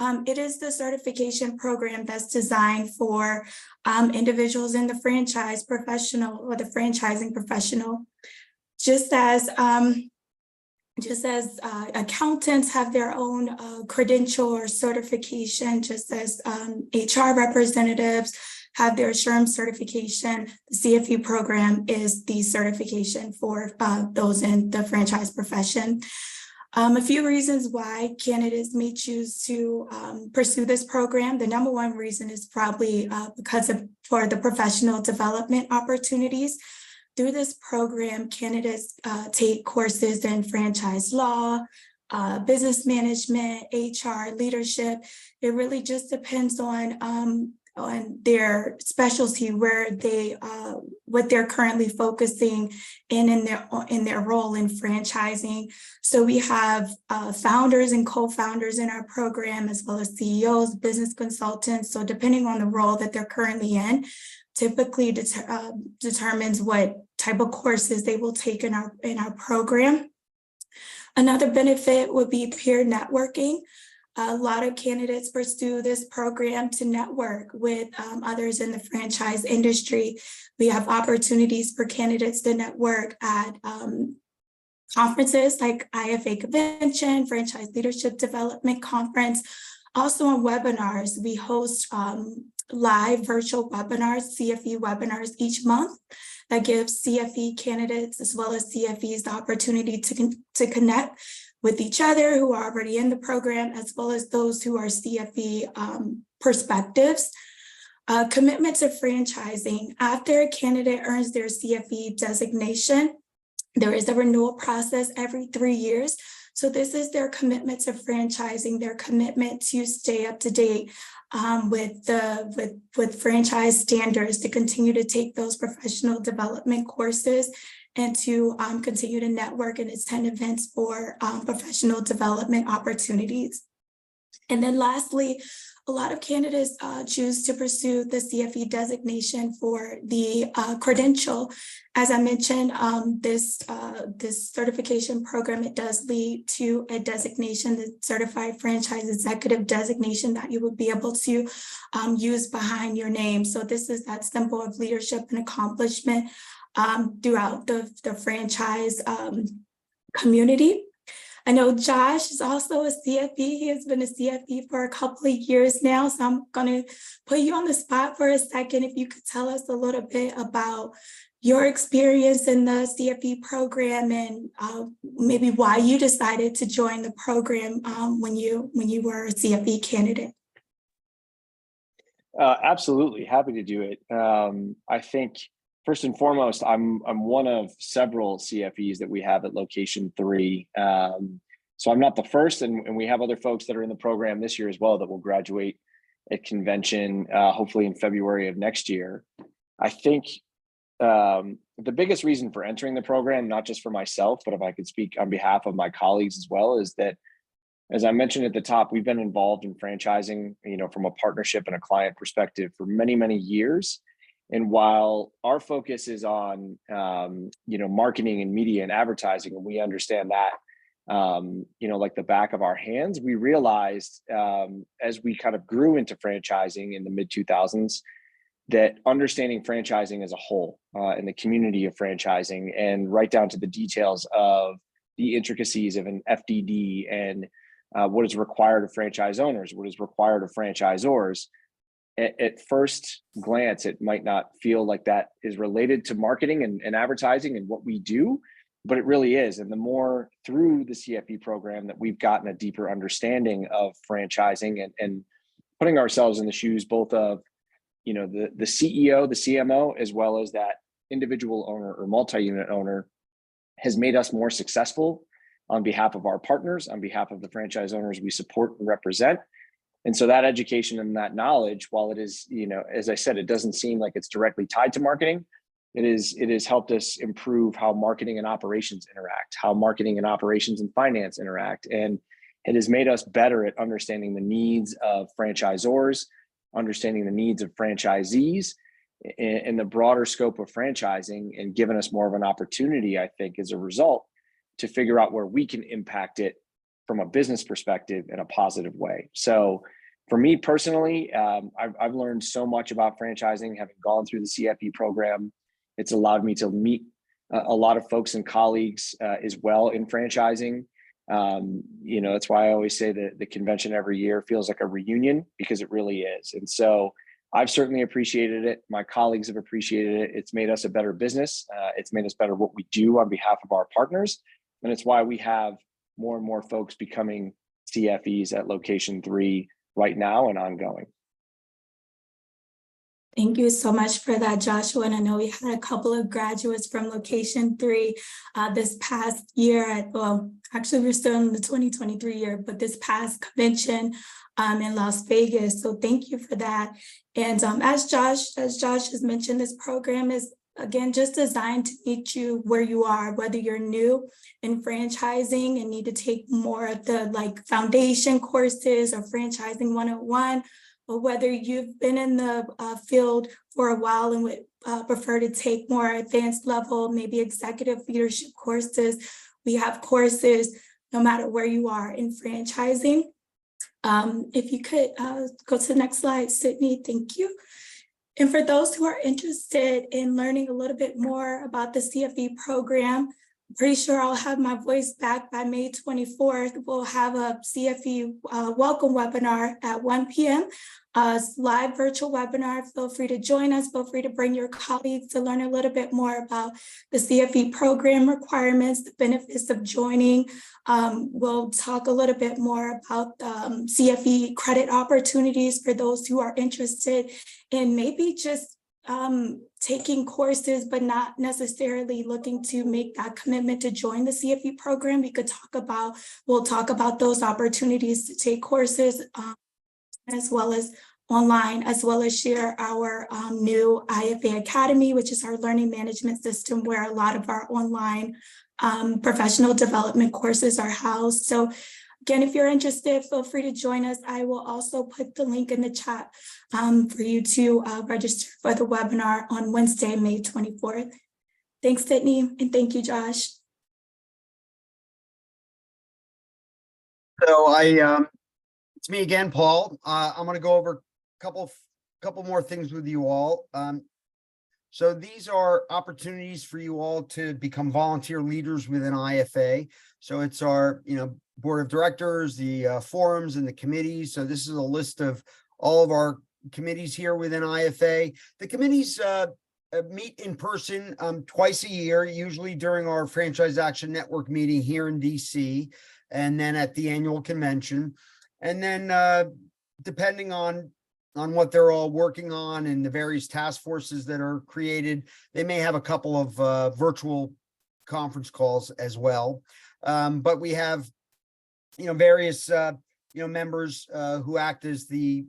It is the certification program that's designed for individuals in the franchise professional or the franchising professional, just as accountants have their own credential or certification, just as HR representatives have their assurance certification. The CFE program is the certification for those in the franchise profession. A few reasons why candidates may choose to pursue this program. The number one reason is probably for the professional development opportunities. Through this program, candidates take courses in franchise law, business management, HR, leadership. It really just depends on their specialty, where they what they're currently focusing in their role in franchising. So we have founders and co-founders in our program, as well as CEOs, business consultants. So depending on the role that they're currently in, typically determines what type of courses they will take in our program. Another benefit would be peer networking. A lot of candidates pursue this program to network with others in the franchise industry. We have opportunities for candidates to network at conferences like IFA Convention, Franchise Leadership Development Conference. Also on webinars, we host live virtual webinars, CFE webinars each month that gives CFE candidates as well as CFEs the opportunity to connect with each other who are already in the program, as well as those who are CFE perspectives. Commitment to franchising. After a candidate earns their CFE designation, there is a renewal process every 3 years. So this is their commitment to franchising, their commitment to stay up to date with franchise standards, to continue to take those professional development courses, and to continue to network and attend events for professional development opportunities. And then lastly, a lot of candidates choose to pursue the CFE designation for the credential. As I mentioned, this certification program, it does lead to a designation, the Certified Franchise Executive designation, that you would be able to use behind your name. So this is that symbol of leadership and accomplishment throughout the franchise community. I know Josh is also a CFE. He has been a CFE for a couple of years now. So I'm going to put you on the spot for a second. If you could tell us a little bit about your experience in the CFE program, and maybe why you decided to join the program when you were a CFE candidate. Absolutely, happy to do it. I think first and foremost, I'm one of several CFEs that we have at Location3. So I'm not the first, and we have other folks that are in the program this year as well that will graduate at convention, hopefully in February of next year. I think the biggest reason for entering the program, not just for myself, but if I could speak on behalf of my colleagues as well, is that, as I mentioned at the top, we've been involved in franchising, from a partnership and a client perspective for many, many years. And while our focus is on, marketing and media and advertising, and we understand that, like the back of our hands, we realized as we kind of grew into franchising in the mid 2000s, that understanding franchising as a whole and the community of franchising, and right down to the details of the intricacies of an FDD and what is required of franchise owners, what is required of franchisors. At first glance, it might not feel like that is related to marketing and advertising and what we do, but it really is. And the more through the CFE program that we've gotten a deeper understanding of franchising and putting ourselves in the shoes both of, the CEO, the CMO, as well as that individual owner or multi-unit owner, has made us more successful on behalf of our partners, on behalf of the franchise owners we support and represent. And so that education and that knowledge, while it is, as I said, it doesn't seem like it's directly tied to marketing, it has helped us improve how marketing and operations interact, how marketing and operations and finance interact. And it has made us better at understanding the needs of franchisors, understanding the needs of franchisees in the broader scope of franchising, and given us more of an opportunity, I think, as a result, to figure out where we can impact it from a business perspective in a positive way. So for me personally, I've learned so much about franchising, having gone through the CFE program. It's allowed me to meet a lot of folks and colleagues as well in franchising. That's why I always say that the convention every year feels like a reunion, because it really is. And so I've certainly appreciated it. My colleagues have appreciated it. It's made us a better business. It's made us better what we do on behalf of our partners. And it's why we have more and more folks becoming CFEs at Location3 right now and ongoing. Thank you so much for that, Joshua. And I know we had a couple of graduates from Location3 this past year well, actually we're still in the 2023 year, but this past convention in Las Vegas. So thank you for that. And as Josh has mentioned, this program is again just designed to meet you where you are, whether you're new in franchising and need to take more of the foundation courses or franchising 101, or whether you've been in the field for a while and would prefer to take more advanced level, maybe executive leadership courses. We have courses no matter where you are in franchising. If you could go to the next slide, Sydney, thank you. And for those who are interested in learning a little bit more about the CFE program, I'm pretty sure I'll have my voice back by May 24th. We'll have a CFE welcome webinar at 1 p.m. Live virtual webinar. Feel free to join us. Feel free to bring your colleagues to learn a little bit more about the CFE program requirements, the benefits of joining. We'll talk a little bit more about CFE credit opportunities for those who are interested in maybe just taking courses, but not necessarily looking to make that commitment to join the CFE program. We'll talk about those opportunities to take courses as well as online, as well as share our new IFA Academy, which is our learning management system where a lot of our online professional development courses are housed. So again, if you're interested, feel free to join us. I will also put the link in the chat for you to register for the webinar on Wednesday, May 24th. Thanks, Sydney, and thank you, Josh. So it's me again, Paul. I'm going to go over a couple more things with you all. So these are opportunities for you all to become volunteer leaders within IFA. So it's our, board of directors, the forums and the committees. So this is a list of all of our committees here within IFA. The committees meet in person twice a year, usually during our Franchise Action Network meeting here in DC, and then at the annual convention. And then depending on what they're all working on and the various task forces that are created, they may have a couple of virtual conference calls as well. But we have, various, members who act as the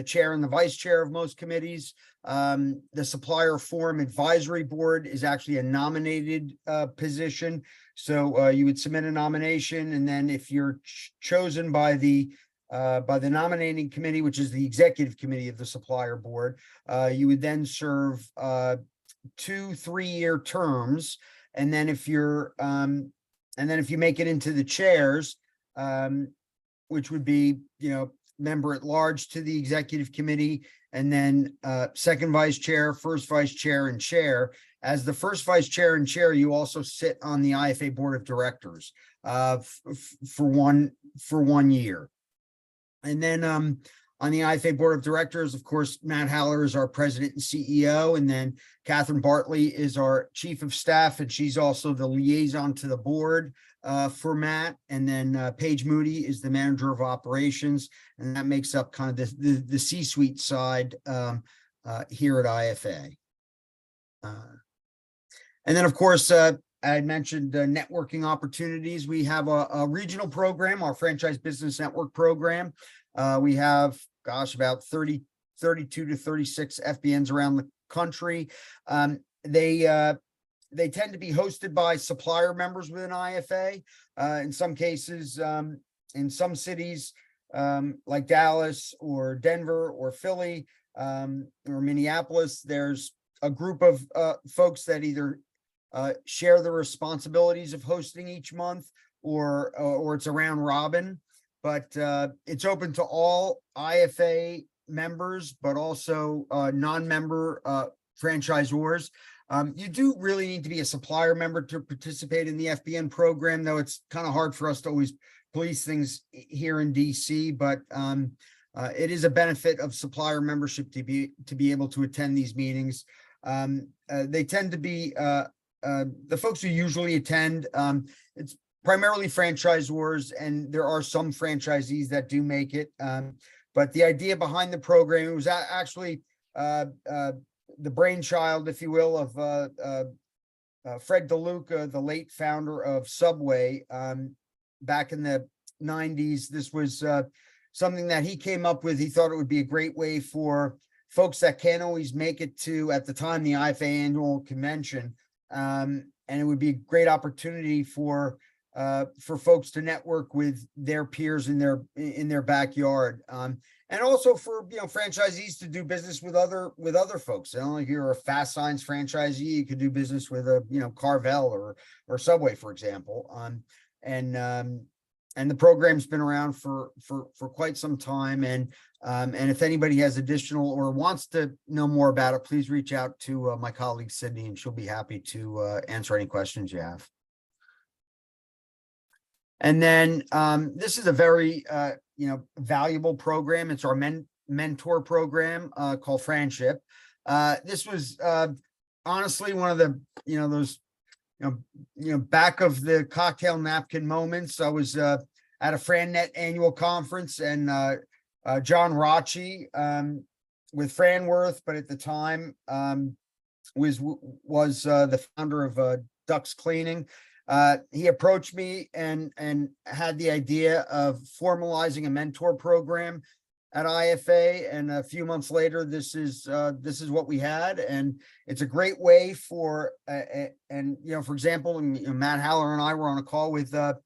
chair and the vice chair of most committees. The Supplier Forum Advisory Board is actually a nominated position. So you would submit a nomination, and then if you're chosen by the nominating committee, which is the executive committee of the supplier board, you would then serve 2 3-year terms. And then if you make it into the chairs, which would be, member at large to the executive committee, and then second vice chair, first vice chair, and chair. As the first vice chair and chair, you also sit on the IFA board of directors for 1 year. And then on the IFA board of directors, of course, Matt Haller is our president and CEO. And then Catherine Bartley is our chief of staff, and she's also the liaison to the board for Matt. And then Paige Moody is the manager of operations, and that makes up kind of the C-suite side here at IFA. And then, of course, I had mentioned networking opportunities. We have a regional program, our Franchise Business Network program. We have, about 32 to 36 FBNs around the country. They tend to be hosted by supplier members within IFA. In some cases, in some cities like Dallas or Denver or Philly or Minneapolis, there's a group of folks that either share the responsibilities of hosting each month, or it's a round robin. But it's open to all IFA members, but also non-member franchisors. You do really need to be a supplier member to participate in the FBN program, though it's kind of hard for us to always police things here in DC. But it is a benefit of supplier membership to be able to attend these meetings. They tend to be the folks who usually attend. It's primarily franchisors, and there are some franchisees that do make it. But the idea behind the program, it was actually the brainchild, if you will, of Fred DeLuca, the late founder of Subway, back in the 90s. This was something that he came up with. He thought it would be a great way for folks that can't always make it to, at the time, the IFA annual convention. And it would be a great opportunity for folks to network with their peers in their backyard. And also for, franchisees to do business with other folks. I don't know if you're a Fast Signs franchisee, you could do business with a, Carvel or Subway, for example. And the program's been around for quite some time. And if anybody has additional or wants to know more about it, please reach out to my colleague Sydney, and she'll be happy to answer any questions you have. And then this is a very valuable program. It's our mentor program called Friendship. This was honestly one of the those back of the cocktail napkin moments. I was at a FranNet annual conference, and John Rocci with Franworth, but at the time was the founder of Ducks Cleaning. He approached me and had the idea of formalizing a mentor program at IFA, and a few months later, this is what we had, and it's a great way for for example, Matt Haller and I were on a call with a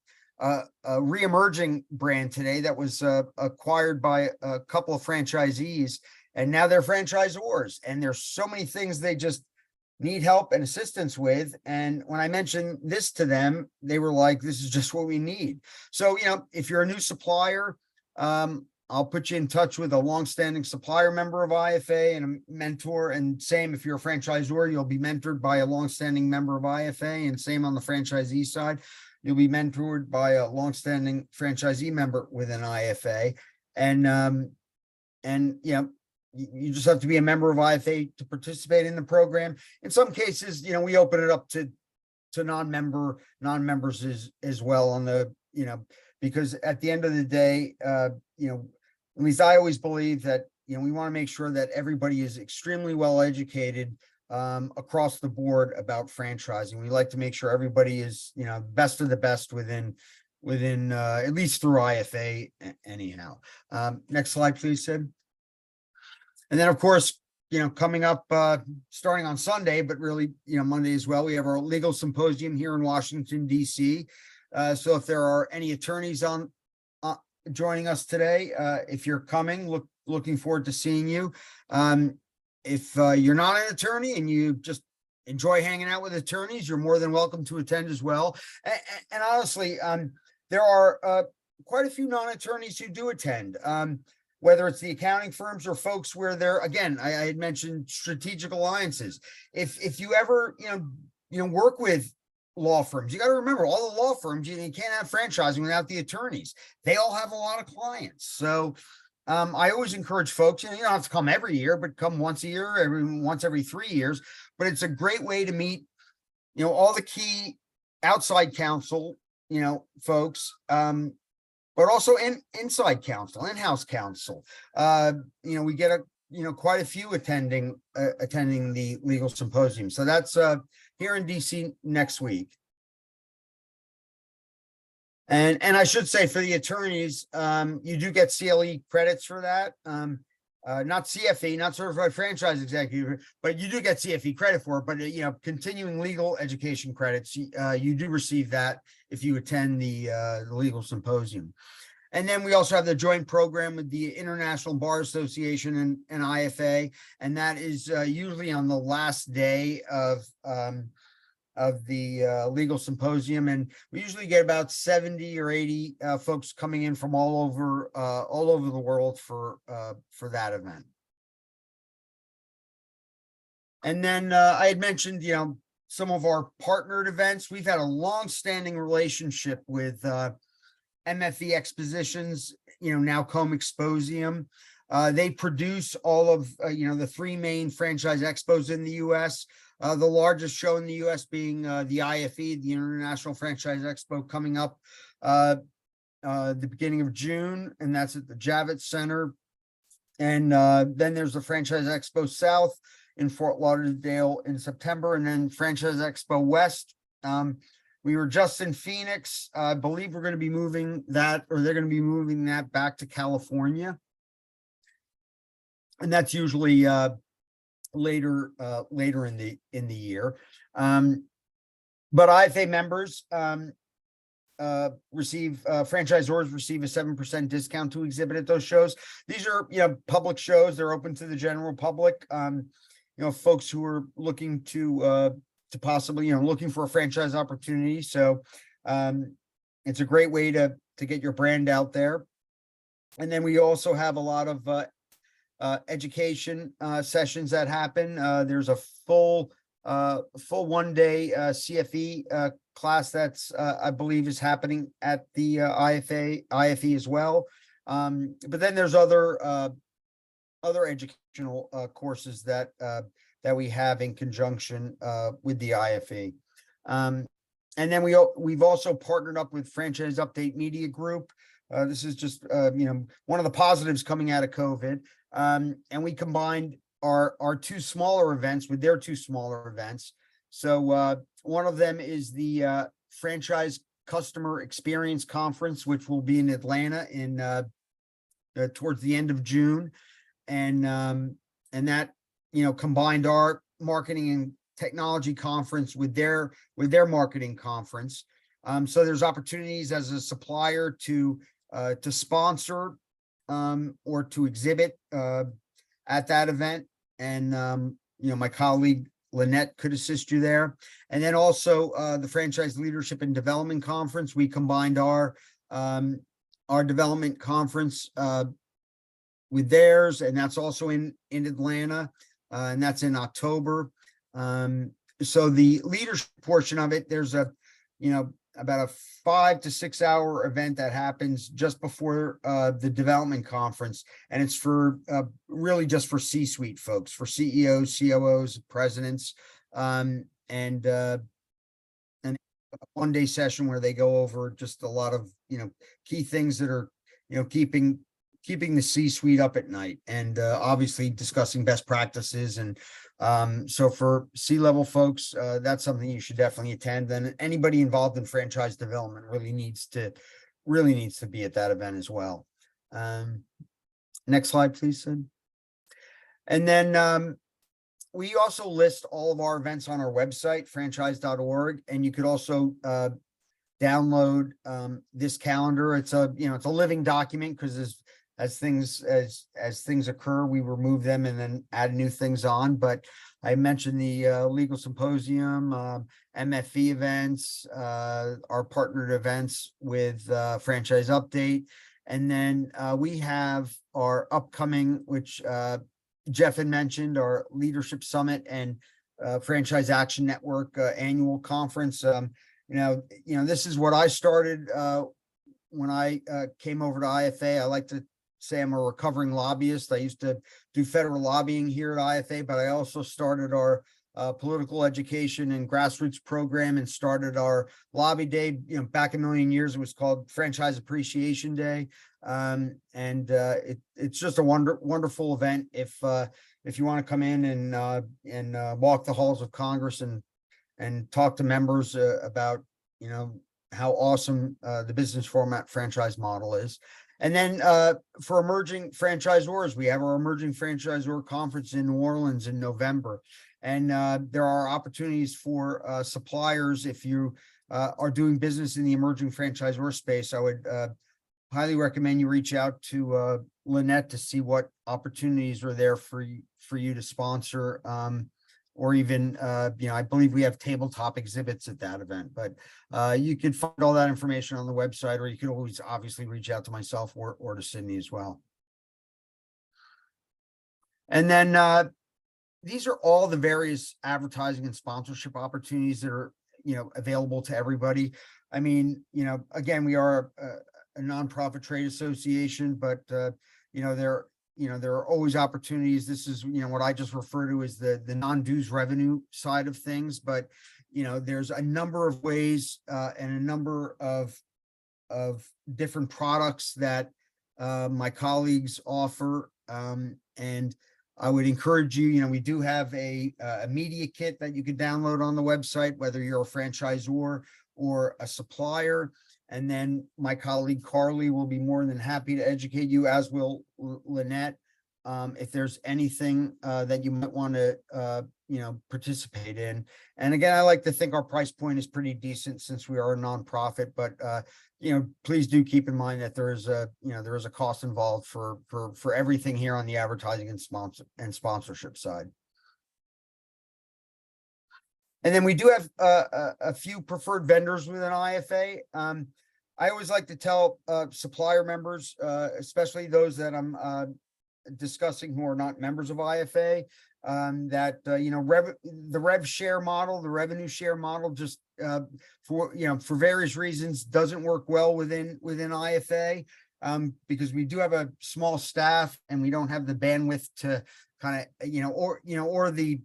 re-emerging brand today that was acquired by a couple of franchisees, and now they're franchisors, and there's so many things they just need help and assistance with. And when I mentioned this to them, they were like, this is just what we need. So, if you're a new supplier, I'll put you in touch with a longstanding supplier member of IFA and a mentor. And same, if you're a franchisor, you'll be mentored by a longstanding member of IFA, and same on the franchisee side, you'll be mentored by a longstanding franchisee member within IFA. And you just have to be a member of IFA to participate in the program. In some cases, we open it up to non-members as well on the, because at the end of the day, at least I always believe that, we want to make sure that everybody is extremely well educated across the board about franchising. We like to make sure everybody is, best of the best within at least through IFA anyhow. Next slide, please, Sid. And then, of course, coming up, starting on Sunday, but really, Monday as well, we have our legal symposium here in Washington, D.C. So if there are any attorneys on joining us today, if you're coming, looking forward to seeing you. If you're not an attorney and you just enjoy hanging out with attorneys, you're more than welcome to attend as well. And honestly, there are quite a few non-attorneys who do attend. Whether it's the accounting firms or folks where they're, again, I had mentioned strategic alliances. If you ever, work with law firms, you got to remember all the law firms, you can't have franchising without the attorneys. They all have a lot of clients. So I always encourage folks, you don't have to come every year, but come once a year, once every 3 years. But it's a great way to meet, all the key outside counsel, folks, but also inside counsel, in-house counsel. We get quite a few attending the legal symposium. So that's here in DC next week. And I should say, for the attorneys, you do get CLE credits for that. Not CFE, not certified franchise executive, but you do get CFE credit for it. But continuing legal education credits, you do receive that if you attend the legal symposium. And then we also have the joint program with the International Bar Association and IFA, and that is usually on the last day of the legal symposium. And we usually get about 70 or 80 folks coming in from all over the world for that event. And then I had mentioned, some of our partnered events. We've had a long-standing relationship with MFE Expositions, now Com Exposium. They produce all of, the three main franchise expos in the U.S. The largest show in the U.S. being the IFE, the International Franchise Expo, coming up the beginning of June, and that's at the Javits Center And then there's the Franchise Expo South in Fort Lauderdale in September, and then Franchise Expo West. We were just in Phoenix. I believe we're going to be moving that, or they're going to be moving that back to California. And that's usually later in the year. But IFA members franchisors receive a 7% discount to exhibit at those shows. These are, public shows. They're open to the general public. Folks who are looking to possibly, looking for a franchise opportunity. So it's a great way to get your brand out there. And then we also have a lot of education sessions that happen. There's a full 1-day CFE class that's I believe is happening at the IFE as well. But then there's other educational courses that we have in conjunction with the IFE. And then we've also partnered up with Franchise Update Media Group. This is just one of the positives coming out of COVID. And we combined our two smaller events with their two smaller events. So one of them is the Franchise Customer Experience Conference, which will be in Atlanta in towards the end of June. And that, combined our marketing and technology conference with their marketing conference. So there's opportunities as a supplier to sponsor or to exhibit at that event. And, my colleague Lynette could assist you there. And then also the Franchise Leadership and Development Conference. We combined our development conference with theirs, and that's also in Atlanta, and that's in October. So the leadership portion of it, there's about a 5 to 6 hour event that happens just before the development conference. And it's for really just for C-suite folks, for CEOs, COOs, presidents, and a 1-day session where they go over just a lot of, key things that are, keeping the C-suite up at night, and obviously discussing best practices. And so for C-level folks, that's something you should definitely attend. And anybody involved in franchise development really needs to be at that event as well. Next slide, please, Sid. And then we also list all of our events on our website, franchise.org, and you could also download this calendar. It's a it's a living document, because as things occur, we remove them and then add new things on. But I mentioned the legal symposium, MFE events, our partnered events with Franchise Update. And then we have our upcoming, which Jeff had mentioned, our Leadership Summit and Franchise Action Network annual conference. This is what I started when I came over to IFA. I like to say I'm a recovering lobbyist. I used to do federal lobbying here at IFA, but I also started our political education and grassroots program, and started our lobby day. Back a million years, it was called Franchise Appreciation Day, and it's just a wonderful event. If you want to come in and walk the halls of Congress and talk to members about how awesome the business format franchise model is. And then for emerging franchisors, we have our Emerging Franchisor Conference in New Orleans in November. And there are opportunities for suppliers. If you are doing business in the emerging franchisor space, I would highly recommend you reach out to Lynette to see what opportunities are there for you to sponsor. Or even, I believe we have tabletop exhibits at that event, but you can find all that information on the website, or you can always obviously reach out to myself or to Sydney as well. And then these are all the various advertising and sponsorship opportunities that are, available to everybody. I mean, again, we are a nonprofit trade association, but, there are always opportunities. This is, what I just refer to as the non-dues revenue side of things. But, there's a number of ways and a number of different products that my colleagues offer And I would encourage you, we do have a media kit that you can download on the website, whether you're a franchisor or a supplier. And then my colleague Carly will be more than happy to educate you, as will Lynette, if there's anything that you might want to participate in. And again, I like to think our price point is pretty decent since we are a nonprofit, but please do keep in mind that there is a cost involved for everything here on the advertising and sponsorship side. And then we do have a few preferred vendors within IFA. I always like to tell supplier members, especially those that I'm discussing who are not members of IFA, that the rev share model, the revenue share model, just for various reasons doesn't work well within IFA, because we do have a small staff and we don't have the bandwidth to kind of or the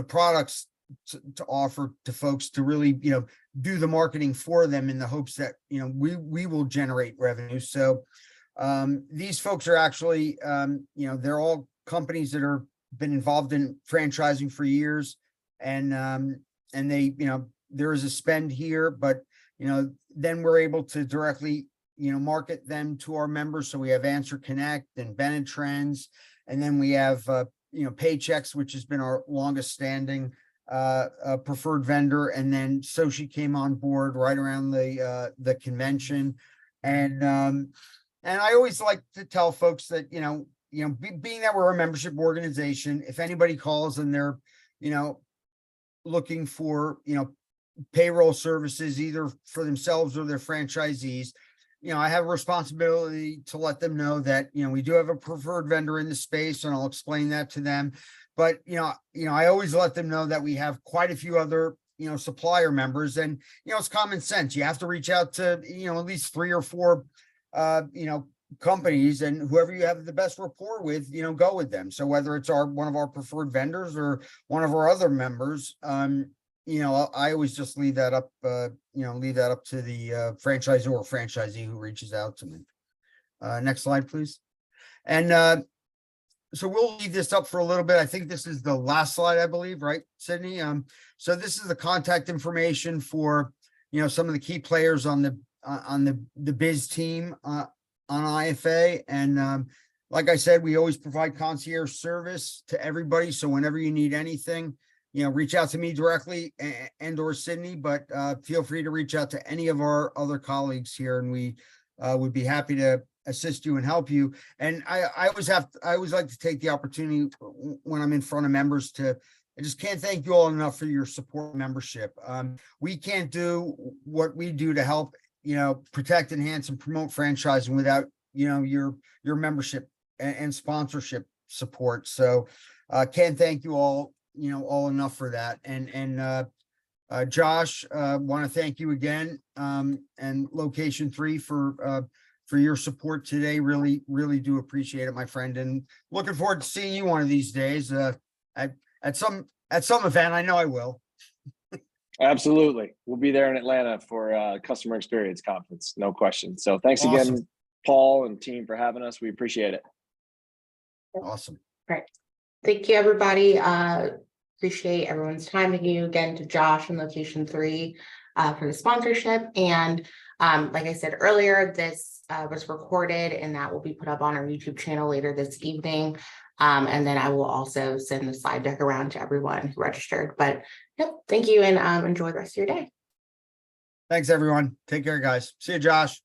products to offer to folks to really do the marketing for them in the hopes that we will generate revenue. So these folks are actually they're all companies that are been involved in franchising for years, and they there is a spend here, but then we're able to directly market them to our members. So we have Answer Connect and Bennett Trends, and then we have Paychecks, which has been our longest standing preferred vendor, and then Sochi came on board right around the convention. And I always like to tell folks that being that we're a membership organization, if anybody calls and they're looking for payroll services either for themselves or their franchisees, I have a responsibility to let them know that we do have a preferred vendor in the space, and I'll explain that to them. But I always let them know that we have quite a few other supplier members, and it's common sense. You have to reach out to at least 3 or 4 companies, and whoever you have the best rapport with, go with them. So whether it's one of our preferred vendors or one of our other members, I always just leave that up to the franchisor or franchisee who reaches out to me. Next slide, please. And so we'll leave this up for a little bit. I think this is the last slide, I believe, right, Sydney? So this is the contact information for some of the key players on the biz team on IFA. And like I said, we always provide concierge service to everybody. So whenever you need anything, reach out to me directly and or Sydney, but feel free to reach out to any of our other colleagues here, and we would be happy to assist you and help you. And I always like to take the opportunity when I'm in front of members I just can't thank you all enough for your support membership. We can't do what we do to help protect, enhance, and promote franchising without your membership and sponsorship support. So can't thank you all all enough for that. And Josh, want to thank you again, and Location3 for your support today. Really do appreciate it, my friend, and looking forward to seeing you one of these days at some event. I know I will. Absolutely. We'll be there in Atlanta for customer experience conference. No question. So thanks again, Paul and team, for having us. We appreciate it. Awesome. Great. Thank you, everybody. Appreciate everyone's time. Thank you again to Josh and Location3 for the sponsorship. And like I said earlier, this was recorded, and that will be put up on our YouTube channel later this evening. And then I will also send the slide deck around to everyone who registered. But yep, thank you, and enjoy the rest of your day. Thanks, everyone. Take care, guys. See you, Josh.